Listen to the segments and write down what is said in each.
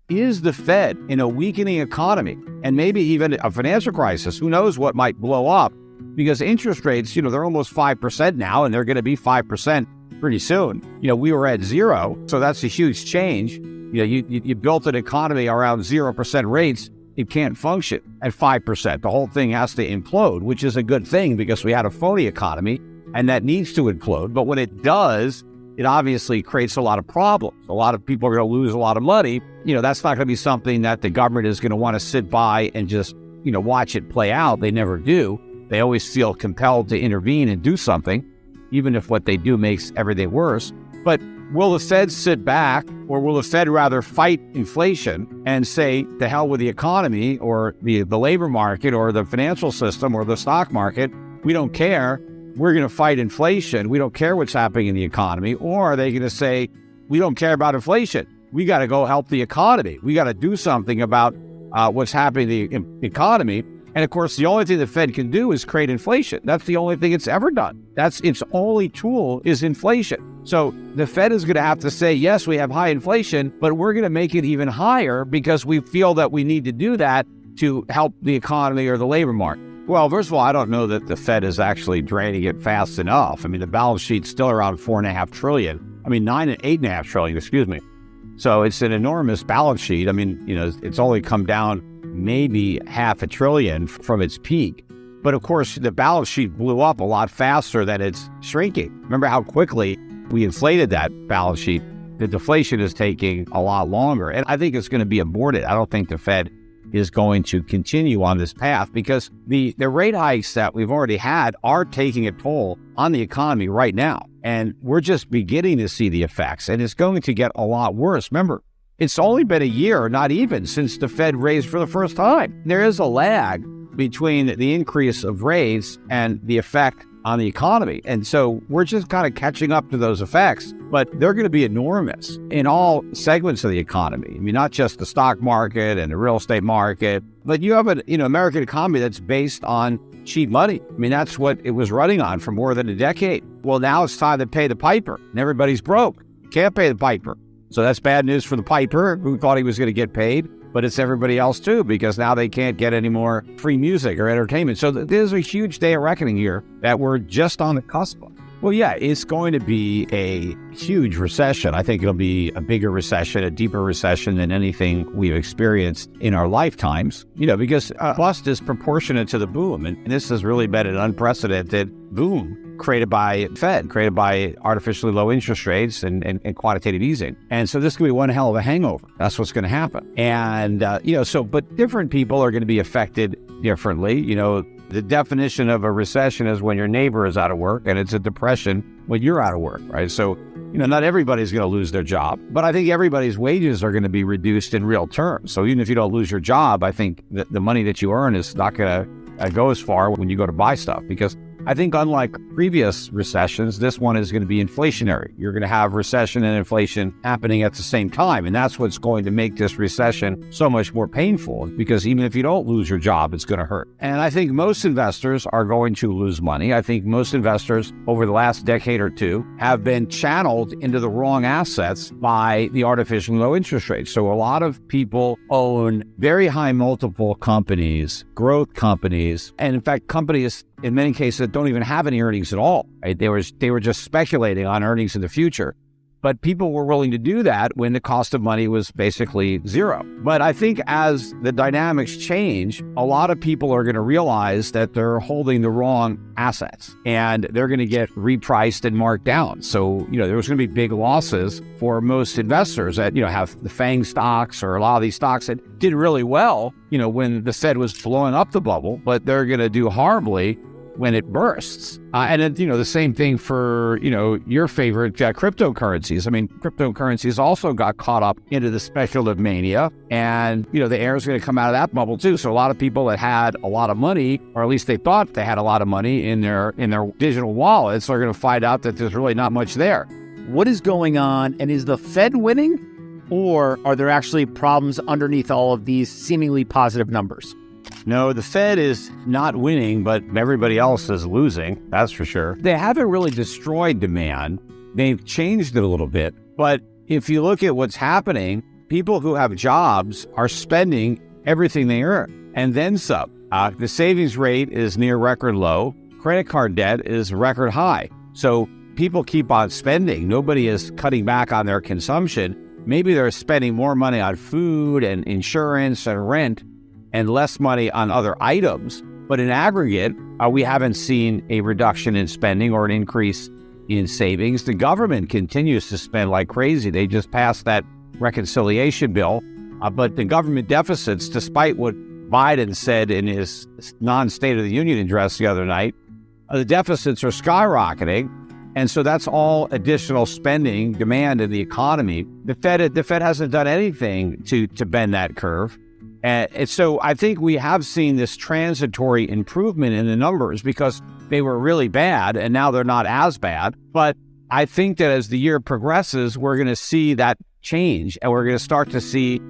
is the Fed in a weakening economy and maybe even a financial crisis? Who knows what might blow up? Because interest rates, they're almost 5% now, and they're going to be 5% pretty soon. We were at 0, so that's a huge change. You built an economy around 0% rates. It can't function at 5%. The whole thing has to implode, which is a good thing because we had a phony economy, and that needs to implode. But when it does, it obviously creates a lot of problems. A lot of people are going to lose a lot of money. That's not going to be something that the government is going to want to sit by and just, watch it play out. They never do. They always feel compelled to intervene and do something, even if what they do makes everything worse. But will the Fed sit back, or will the Fed rather fight inflation and say, to hell with the economy or the labor market or the financial system or the stock market? We don't care. We're going to fight inflation. We don't care what's happening in the economy. Or are they going to say, we don't care about inflation. We got to go help the economy. We got to do something about what's happening in the economy. And of course, the only thing the Fed can do is create inflation. That's the only thing it's ever done. That's its only tool is inflation. So the Fed is going to have to say, yes, we have high inflation, but we're going to make it even higher because we feel that we need to do that to help the economy or the labor market. Well, first of all, I don't know that the Fed is actually draining it fast enough. I mean, the balance sheet's still around $4.5 trillion. I mean, $8.5 trillion, excuse me. So it's an enormous balance sheet. I mean, it's only come down maybe $0.5 trillion from its peak. But of course, the balance sheet blew up a lot faster than it's shrinking. Remember how quickly we inflated that balance sheet? The deflation is taking a lot longer. And I think it's going to be aborted. I don't think the Fed is going to continue on this path because the rate hikes that we've already had are taking a toll on the economy right now. And we're just beginning to see the effects. And it's going to get a lot worse. Remember, it's only been a year, not even, since the Fed raised for the first time. There is a lag between the increase of rates and the effect on the economy. And so we're just kind of catching up to those effects, but they're going to be enormous in all segments of the economy. I mean, not just the stock market and the real estate market, but you have an American economy that's based on cheap money. I mean, that's what it was running on for more than a decade. Well, now it's time to pay the piper, and everybody's broke. You can't pay the piper. So that's bad news for the piper who thought he was going to get paid, but it's everybody else too, because now they can't get any more free music or entertainment. So there's a huge day of reckoning here that we're just on the cusp of. Well, yeah, it's going to be a huge recession. I think it'll be a bigger recession, a deeper recession than anything we've experienced in our lifetimes, because bust is proportionate to the boom. And this has really been an unprecedented boom created by Fed, created by artificially low interest rates and quantitative easing. And so this could be one hell of a hangover. That's what's going to happen. And, but different people are going to be affected differently. The definition of a recession is when your neighbor is out of work, and it's a depression when you're out of work, right? So, not everybody's going to lose their job, but I think everybody's wages are going to be reduced in real terms. So even if you don't lose your job, I think that the money that you earn is not going to go as far when you go to buy stuff, because I think unlike previous recessions, this one is going to be inflationary. You're going to have recession and inflation happening at the same time. And that's what's going to make this recession so much more painful, because even if you don't lose your job, it's going to hurt. And I think most investors are going to lose money. I think most investors over the last decade or two have been channeled into the wrong assets by the artificial low interest rates. So a lot of people own very high multiple companies, growth companies, and in fact, companies in many cases that don't even have any earnings at all. Right? They were just speculating on earnings in the future. But people were willing to do that when the cost of money was basically zero. But I think as the dynamics change, a lot of people are going to realize that they're holding the wrong assets and they're going to get repriced and marked down. So, there's going to be big losses for most investors that, have the FANG stocks or a lot of these stocks that did really well, when the Fed was blowing up the bubble, but they're going to do horribly when it bursts. And then, the same thing for, your favorite cryptocurrencies. I mean, cryptocurrencies also got caught up into the speculative mania, and, the air is going to come out of that bubble too. So a lot of people that had a lot of money, or at least they thought they had a lot of money in their digital wallets, are going to find out that there's really not much there. What is going on, and is the Fed winning, or are there actually problems underneath all of these seemingly positive numbers? No, the Fed is not winning, but everybody else is losing, that's for sure. They haven't really destroyed demand. They've changed it a little bit. But if you look at what's happening, people who have jobs are spending everything they earn and then some. The savings rate is near record low. Credit card debt is record high. So people keep on spending. Nobody is cutting back on their consumption. Maybe they're spending more money on food and insurance and rent and less money on other items. But in aggregate, we haven't seen a reduction in spending or an increase in savings. The government continues to spend like crazy. They just passed that reconciliation bill. But the government deficits, despite what Biden said in his non-State of the Union address the other night, the deficits are skyrocketing. And so that's all additional spending demand in the economy. The Fed hasn't done anything to bend that curve. And so I think we have seen this transitory improvement in the numbers because they were really bad and now they're not as bad. But I think that as the year progresses, we're going to see that change and we're going to start to see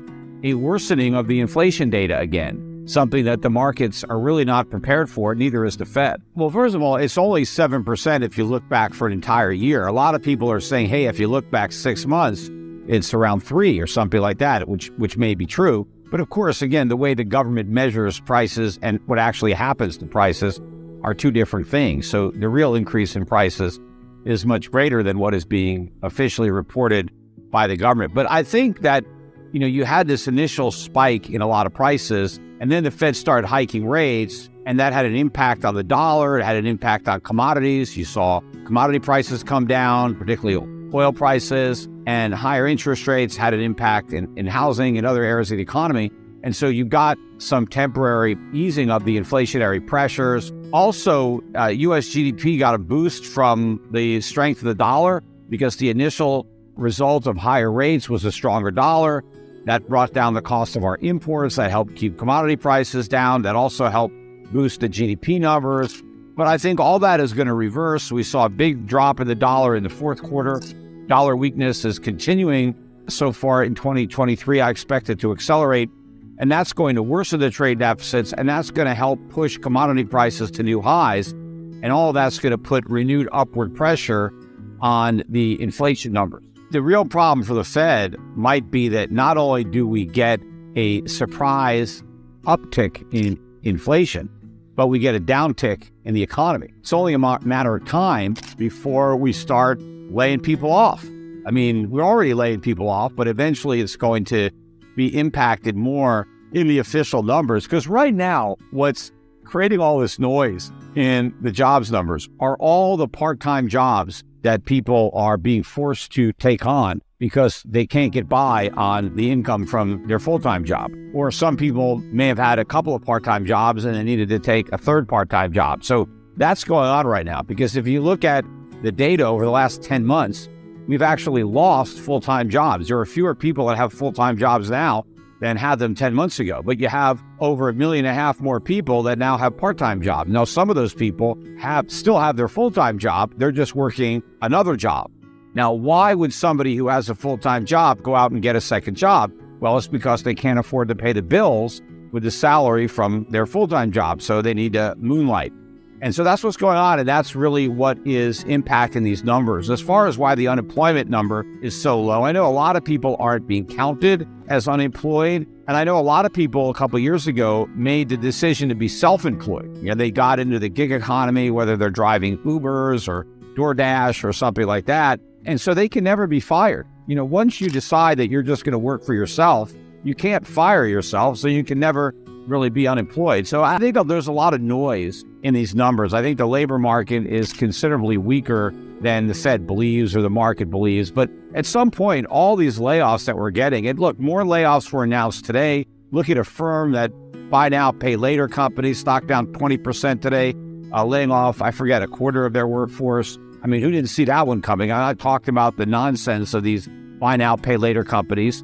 a worsening of the inflation data again, something that the markets are really not prepared for, neither is the Fed. Well, first of all, it's only 7% if you look back for an entire year. A lot of people are saying, hey, if you look back 6 months, it's around 3 or something like that, which may be true. But of course, again, the way the government measures prices and what actually happens to prices are two different things. So the real increase in prices is much greater than what is being officially reported by the government. But I think that, you had this initial spike in a lot of prices, and then the Fed started hiking rates, and that had an impact on the dollar. It had an impact on commodities. You saw commodity prices come down, particularly oil prices, and higher interest rates had an impact in housing and other areas of the economy. And so you got some temporary easing of the inflationary pressures. Also, U.S. GDP got a boost from the strength of the dollar because the initial result of higher rates was a stronger dollar. That brought down the cost of our imports. That helped keep commodity prices down. That also helped boost the GDP numbers. But I think all that is going to reverse. We saw a big drop in the dollar in the fourth quarter. Dollar weakness is continuing so far in 2023. I expect it to accelerate. And that's going to worsen the trade deficits. And that's going to help push commodity prices to new highs. And all of that's going to put renewed upward pressure on the inflation numbers. The real problem for the Fed might be that not only do we get a surprise uptick in inflation, but we get a downtick in the economy. It's only a matter of time before we start laying people off. I mean, we're already laying people off, but eventually it's going to be impacted more in the official numbers. Because right now, what's creating all this noise in the jobs numbers are all the part-time jobs that people are being forced to take on because they can't get by on the income from their full-time job. Or some people may have had a couple of part-time jobs and they needed to take a third part-time job. So that's going on right now because if you look at the data over the last 10 months, we've actually lost full-time jobs. There are fewer people that have full-time jobs now than had them 10 months ago. But you have over 1.5 million more people that now have part-time jobs. Now, some of those people still have their full-time job. They're just working another job. Now, why would somebody who has a full-time job go out and get a second job? Well, it's because they can't afford to pay the bills with the salary from their full-time job. So they need to moonlight. And so that's what's going on. And that's really what is impacting these numbers. As far as why the unemployment number is so low, I know a lot of people aren't being counted as unemployed. And I know a lot of people a couple of years ago made the decision to be self-employed. They got into the gig economy, whether they're driving Ubers or DoorDash or something like that. And so they can never be fired. Once you decide that you're just going to work for yourself, you can't fire yourself. So you can never really be unemployed. So I think there's a lot of noise in these numbers. I think the labor market is considerably weaker than the Fed believes or the market believes. But at some point, all these layoffs that we're getting, and look, more layoffs were announced today. Look at a firm that buy now, pay later companies, stock down 20% today, laying off, I forget, a quarter of their workforce. I mean, who didn't see that one coming? I talked about the nonsense of these buy now, pay later companies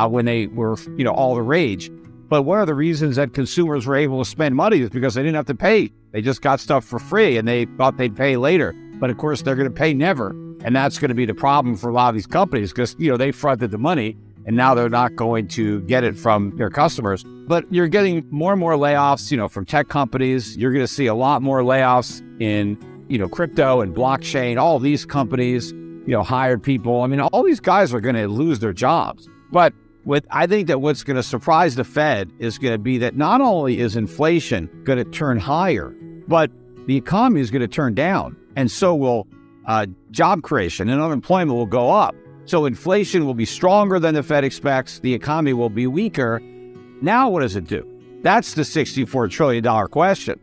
when they were, all the rage. But one of the reasons that consumers were able to spend money is because they didn't have to pay. They just got stuff for free and they thought they'd pay later. But of course, they're going to pay never. And that's going to be the problem for a lot of these companies because, they fronted the money and now they're not going to get it from their customers. But you're getting more and more layoffs, from tech companies. You're going to see a lot more layoffs in, crypto and blockchain. All these companies, hired people. I mean, all these guys are going to lose their jobs. But I think that what's going to surprise the Fed is going to be that not only is inflation going to turn higher, but the economy is going to turn down. And so will job creation and unemployment will go up. So inflation will be stronger than the Fed expects. The economy will be weaker. Now, what does it do? That's the $64 trillion question.